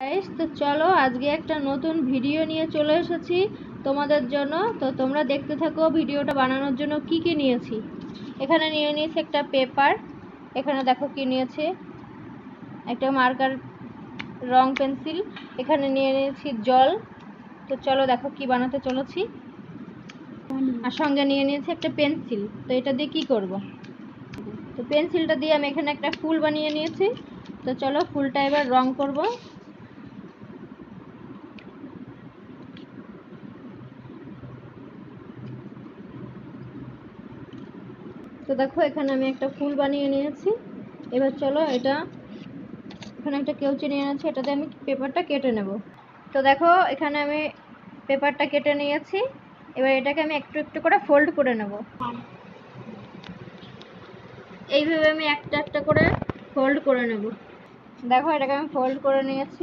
Guys, তো চলো আজকে একটা নতুন ভিডিও নিয়ে চলে এসেছি তোমাদের জন্য। তো তোমরা দেখতে থাকো ভিডিওটা বানানোর জন্য কি কি নিয়েছি। এখানে নিয়ে নিয়েছি একটা পেপার, এখানে দেখো কি নিয়েছি, একটা মার্কার রং পেন্সিল, এখানে নিয়ে নিয়েছি জল। তো চলো দেখো কি বানাতে চলেছি। আর সঙ্গে নিয়ে নিয়েছি একটা পেন্সিল। তো এটা দিয়ে কি করব, তো পেন্সিলটা দিয়ে আমি এখানে একটা ফুল বানিয়ে নিয়েছি। তো চলো ফুলটা এবার রং করব। তো দেখো এখানে আমি একটা ফুল বানিয়ে নিয়েছি। এবার চলো এখানে একটা কেউচি নিয়ে নিয়েছি, এটাতে আমি পেপারটা কেটে নেব। তো দেখো এখানে আমি পেপারটা কেটে নিয়েছি। এবার এটাকে আমি একটু একটু করে ফোল্ড করে নেব। এইভাবে আমি একটা একটা করে ফোল্ড করে নেব। দেখো এটাকে আমি ফোল্ড করে নিয়েছি।